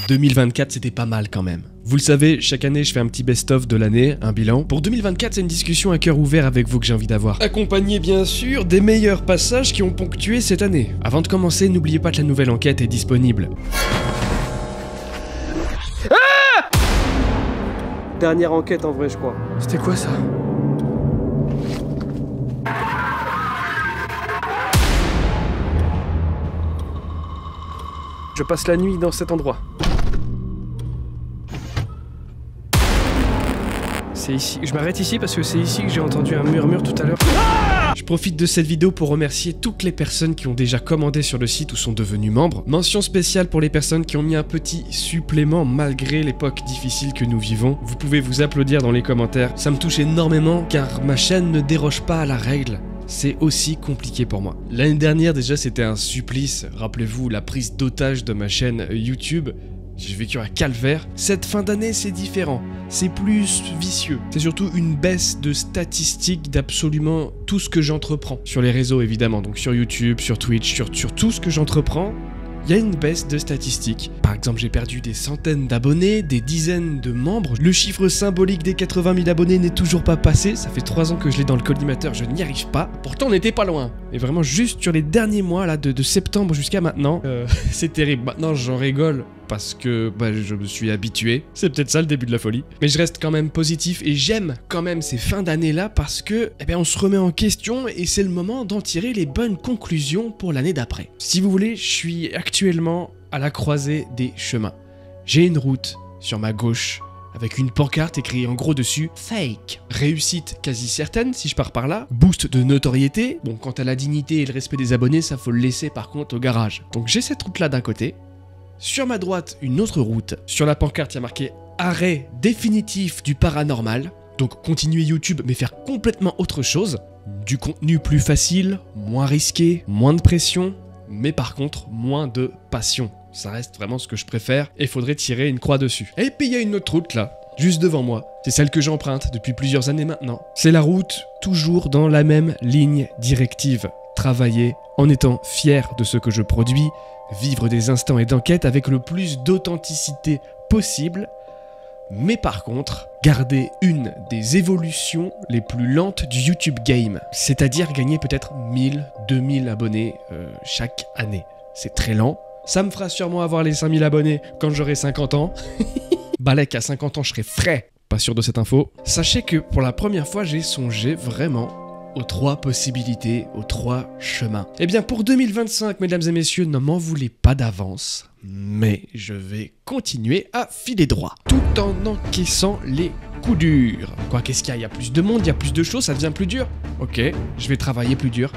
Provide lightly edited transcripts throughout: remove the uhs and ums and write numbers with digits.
2024, c'était pas mal quand même. Vous le savez, chaque année je fais un petit best-of de l'année, un bilan. Pour 2024, c'est une discussion à cœur ouvert avec vous que j'ai envie d'avoir. Accompagné bien sûr des meilleurs passages qui ont ponctué cette année. Avant de commencer, n'oubliez pas que la nouvelle enquête est disponible. Ah! Dernière enquête en vrai, je crois. C'était quoi ça? Je passe la nuit dans cet endroit. C'est ici. Je m'arrête ici parce que c'est ici que j'ai entendu un murmure tout à l'heure. Je profite de cette vidéo pour remercier toutes les personnes qui ont déjà commandé sur le site ou sont devenues membres. Mention spéciale pour les personnes qui ont mis un petit supplément malgré l'époque difficile que nous vivons. Vous pouvez vous applaudir dans les commentaires. Ça me touche énormément car ma chaîne ne déroge pas à la règle. C'est aussi compliqué pour moi. L'année dernière déjà c'était un supplice. Rappelez-vous la prise d'otage de ma chaîne YouTube. J'ai vécu un calvaire. Cette fin d'année, c'est différent. C'est plus vicieux. C'est surtout une baisse de statistiques d'absolument tout ce que j'entreprends. Sur les réseaux, évidemment. Donc sur YouTube, sur Twitch, sur tout ce que j'entreprends, il y a une baisse de statistiques. Par exemple, j'ai perdu des centaines d'abonnés, des dizaines de membres. Le chiffre symbolique des 80 000 abonnés n'est toujours pas passé. Ça fait 3 ans que je l'ai dans le collimateur, je n'y arrive pas. Pourtant, on n'était pas loin. Et vraiment, juste sur les derniers mois, là, de septembre jusqu'à maintenant, c'est terrible. Maintenant, j'en rigole parce que je me suis habitué. C'est peut-être ça le début de la folie. Mais je reste quand même positif et j'aime quand même ces fins d'année-là parce que, on se remet en question et c'est le moment d'en tirer les bonnes conclusions pour l'année d'après. Si vous voulez, je suis actuellement à la croisée des chemins. J'ai une route sur ma gauche avec une pancarte écrite en gros dessus « Fake ». Réussite quasi certaine si je pars par là. Boost de notoriété. Bon, quant à la dignité et le respect des abonnés, ça faut le laisser par contre au garage. Donc j'ai cette route-là d'un côté. Sur ma droite, une autre route. Sur la pancarte, il y a marqué « Arrêt définitif du paranormal ». Donc continuer YouTube mais faire complètement autre chose. Du contenu plus facile, moins risqué, moins de pression, mais par contre moins de passion. Ça reste vraiment ce que je préfère et faudrait tirer une croix dessus. Et puis il y a une autre route là, juste devant moi. C'est celle que j'emprunte depuis plusieurs années maintenant. C'est la route toujours dans la même ligne directive. Travailler en étant fier de ce que je produis, vivre des instants et d'enquête avec le plus d'authenticité possible, mais par contre, garder une des évolutions les plus lentes du YouTube game, c'est-à-dire gagner peut-être 1000, 2000 abonnés chaque année. C'est très lent. Ça me fera sûrement avoir les 5000 abonnés quand j'aurai 50 ans. Balek, à 50 ans, je serai frais. Pas sûr de cette info. Sachez que pour la première fois, j'ai songé vraiment aux 3 possibilités, aux 3 chemins. Eh bien, pour 2025, mesdames et messieurs, ne m'en voulez pas d'avance, mais je vais continuer à filer droit, tout en encaissant les coups durs. Quoi, qu'est-ce qu'il y a? Il y a plus de monde, il y a plus de choses, ça devient plus dur. Ok, je vais travailler plus dur.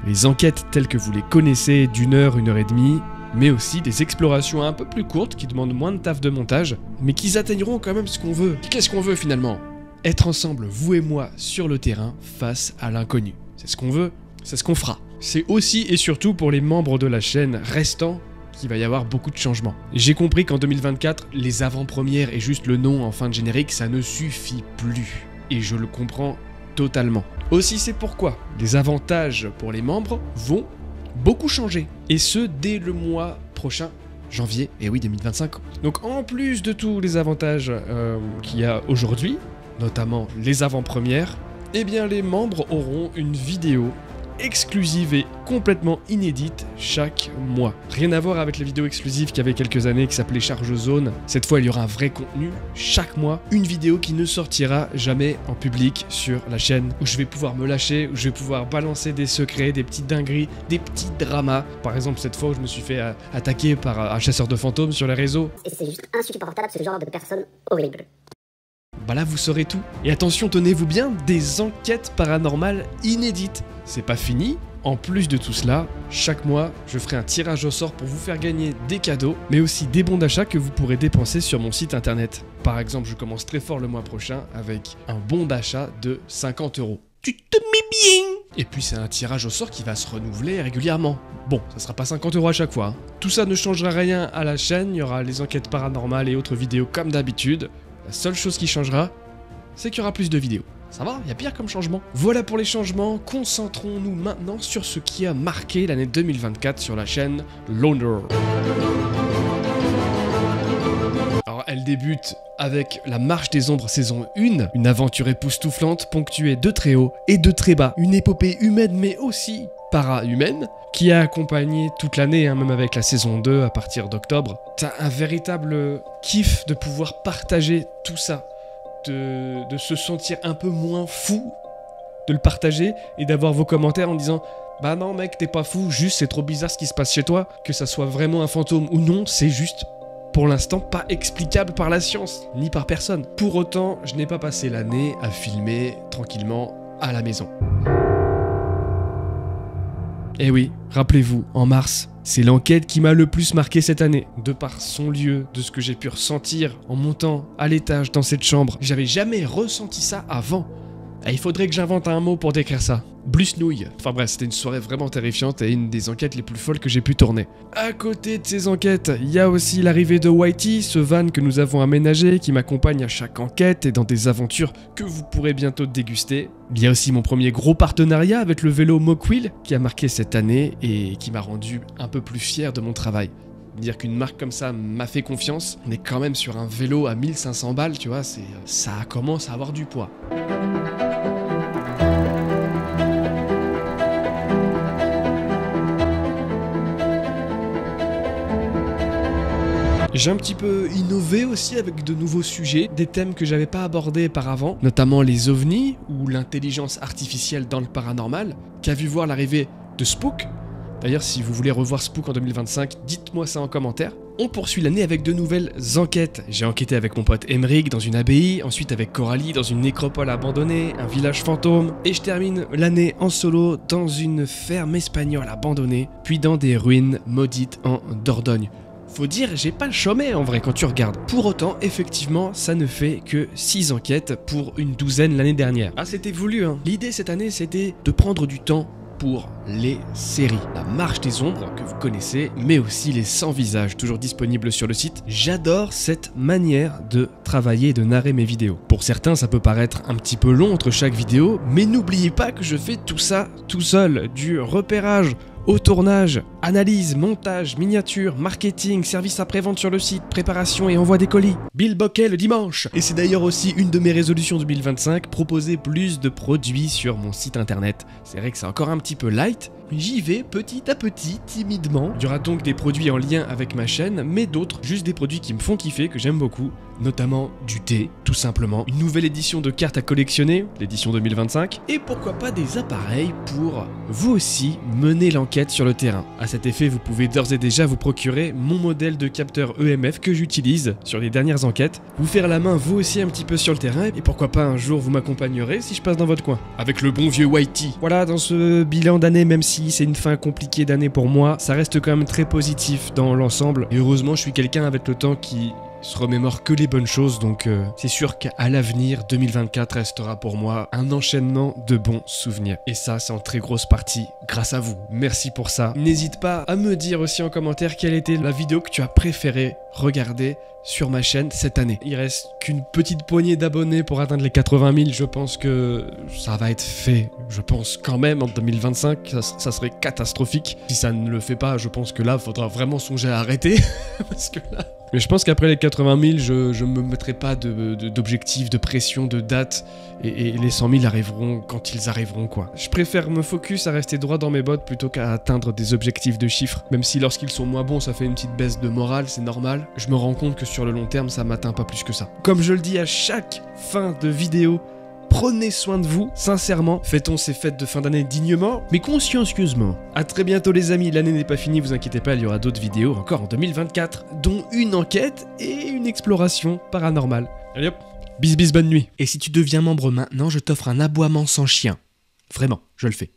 Les enquêtes telles que vous les connaissez d'1 heure, 1 heure et demie, mais aussi des explorations un peu plus courtes qui demandent moins de taf de montage, mais qui atteigneront quand même ce qu'on veut. Qu'est-ce qu'on veut finalement? Être ensemble, vous et moi, sur le terrain, face à l'inconnu. C'est ce qu'on veut, c'est ce qu'on fera. C'est aussi et surtout pour les membres de la chaîne restants qu'il va y avoir beaucoup de changements. J'ai compris qu'en 2024, les avant-premières et juste le nom en fin de générique, ça ne suffit plus. Et je le comprends totalement. Aussi, c'est pourquoi les avantages pour les membres vont beaucoup changer. Et ce, dès le mois prochain, janvier, et oui, 2025. Donc en plus de tous les avantages qu'il y a aujourd'hui, notamment les avant-premières, eh bien les membres auront une vidéo exclusive et complètement inédite chaque mois. Rien à voir avec les vidéos exclusives qu'il y avait quelques années qui s'appelaient Charge Zone. Cette fois, il y aura un vrai contenu chaque mois, une vidéo qui ne sortira jamais en public sur la chaîne, où je vais pouvoir me lâcher, où je vais pouvoir balancer des secrets, des petites dingueries, des petits dramas. Par exemple, cette fois où je me suis fait attaquer par un chasseur de fantômes sur les réseaux. Et c'est juste insupportable, ce genre de personnes horribles. Bah là, vous saurez tout. Et attention, tenez-vous bien, des enquêtes paranormales inédites. C'est pas fini. En plus de tout cela, chaque mois, je ferai un tirage au sort pour vous faire gagner des cadeaux, mais aussi des bons d'achat que vous pourrez dépenser sur mon site internet. Par exemple, je commence très fort le mois prochain avec un bon d'achat de 50 €. tu te mets bien. Et puis c'est un tirage au sort qui va se renouveler régulièrement. Bon, ça sera pas 50 € à chaque fois. Hein. Tout ça ne changera rien à la chaîne, il y aura les enquêtes paranormales et autres vidéos comme d'habitude. La seule chose qui changera, c'est qu'il y aura plus de vidéos. Ça va, il y a pire comme changement. Voilà pour les changements, concentrons-nous maintenant sur ce qui a marqué l'année 2024 sur la chaîne Loner. Alors elle débute avec La Marche des Ombres saison 1, une aventure époustouflante ponctuée de très haut et de très bas, une épopée humaine mais aussi para-humaine, qui a accompagné toute l'année, hein, même avec la saison 2 à partir d'octobre. T'as un véritable kiff de pouvoir partager tout ça. De se sentir un peu moins fou, de le partager et d'avoir vos commentaires en disant « Bah non mec, t'es pas fou, juste c'est trop bizarre ce qui se passe chez toi, que ça soit vraiment un fantôme ou non, c'est juste pour l'instant pas explicable par la science, ni par personne. » Pour autant, je n'ai pas passé l'année à filmer tranquillement à la maison. Eh oui, rappelez-vous, en mars, c'est l'enquête qui m'a le plus marqué cette année. De par son lieu, de ce que j'ai pu ressentir en montant à l'étage dans cette chambre. J'avais jamais ressenti ça avant. Et il faudrait que j'invente un mot pour décrire ça. Blusnouille. Enfin bref, c'était une soirée vraiment terrifiante et une des enquêtes les plus folles que j'ai pu tourner. À côté de ces enquêtes, il y a aussi l'arrivée de Whitey, ce van que nous avons aménagé, qui m'accompagne à chaque enquête et dans des aventures que vous pourrez bientôt déguster. Il y a aussi mon premier gros partenariat avec le vélo Mokwill, qui a marqué cette année et qui m'a rendu un peu plus fier de mon travail. Dire qu'une marque comme ça m'a fait confiance, on est quand même sur un vélo à 1500 balles, tu vois, ça commence à avoir du poids. J'ai un petit peu innové aussi avec de nouveaux sujets, des thèmes que j'avais pas abordés auparavant, notamment les ovnis ou l'intelligence artificielle dans le paranormal, qui a vu voir l'arrivée de Spook. D'ailleurs, si vous voulez revoir Spook en 2025, dites-moi ça en commentaire. On poursuit l'année avec de nouvelles enquêtes. J'ai enquêté avec mon pote Emmerich dans une abbaye, ensuite avec Coralie dans une nécropole abandonnée, un village fantôme, et je termine l'année en solo dans une ferme espagnole abandonnée, puis dans des ruines maudites en Dordogne. Faut dire, j'ai pas le chômé en vrai quand tu regardes. Pour autant, effectivement, ça ne fait que 6 enquêtes pour une douzaine l'année dernière. Ah, c'était voulu, hein. L'idée cette année, c'était de prendre du temps pour les séries. La Marche des Ombres, que vous connaissez, mais aussi les 100 visages, toujours disponibles sur le site. J'adore cette manière de travailler et de narrer mes vidéos. Pour certains, ça peut paraître un petit peu long entre chaque vidéo, mais n'oubliez pas que je fais tout ça tout seul. Du repérage au tournage, analyse, montage, miniature, marketing, service après-vente sur le site, préparation et envoi des colis. Bill Bokeh le dimanche. Et c'est d'ailleurs aussi une de mes résolutions 2025, proposer plus de produits sur mon site internet. C'est vrai que c'est encore un petit peu light, mais j'y vais petit à petit, timidement. Il y aura donc des produits en lien avec ma chaîne, mais d'autres, juste des produits qui me font kiffer, que j'aime beaucoup, notamment du thé, tout simplement. Une nouvelle édition de cartes à collectionner, l'édition 2025, et pourquoi pas des appareils pour vous aussi mener l'enquête sur le terrain. À cet effet, vous pouvez d'ores et déjà vous procurer mon modèle de capteur EMF que j'utilise sur les dernières enquêtes, vous faire la main vous aussi un petit peu sur le terrain, et pourquoi pas un jour vous m'accompagnerez si je passe dans votre coin. Avec le bon vieux Whitey. Voilà, dans ce bilan d'année, même si c'est une fin compliquée d'année pour moi, ça reste quand même très positif dans l'ensemble, et heureusement je suis quelqu'un avec le temps qui se remémore que les bonnes choses, donc c'est sûr qu'à l'avenir, 2024 restera pour moi un enchaînement de bons souvenirs. Et ça, c'est en très grosse partie grâce à vous. Merci pour ça. N'hésite pas à me dire aussi en commentaire quelle était la vidéo que tu as préféré regarder sur ma chaîne cette année. Il reste qu'une petite poignée d'abonnés pour atteindre les 80 000, je pense que ça va être fait. Je pense quand même en 2025, ça serait catastrophique. Si ça ne le fait pas, je pense que là, il faudra vraiment songer à arrêter. Parce que là... Mais je pense qu'après les 80 000, je me mettrai pas d'objectif, de pression, de date, et les 100 000 arriveront quand ils arriveront, quoi. Je préfère me focus à rester droit dans mes bottes plutôt qu'à atteindre des objectifs de chiffres. Même si lorsqu'ils sont moins bons, ça fait une petite baisse de morale, c'est normal. Je me rends compte que sur le long terme, ça m'atteint pas plus que ça. Comme je le dis à chaque fin de vidéo, prenez soin de vous, sincèrement, fêtons ces fêtes de fin d'année dignement, mais consciencieusement. A très bientôt les amis, l'année n'est pas finie, vous inquiétez pas, il y aura d'autres vidéos encore en 2024, dont une enquête et une exploration paranormale. Allez hop, bis bis bonne nuit. Et si tu deviens membre maintenant, je t'offre un aboiement sans chien. Vraiment, je le fais.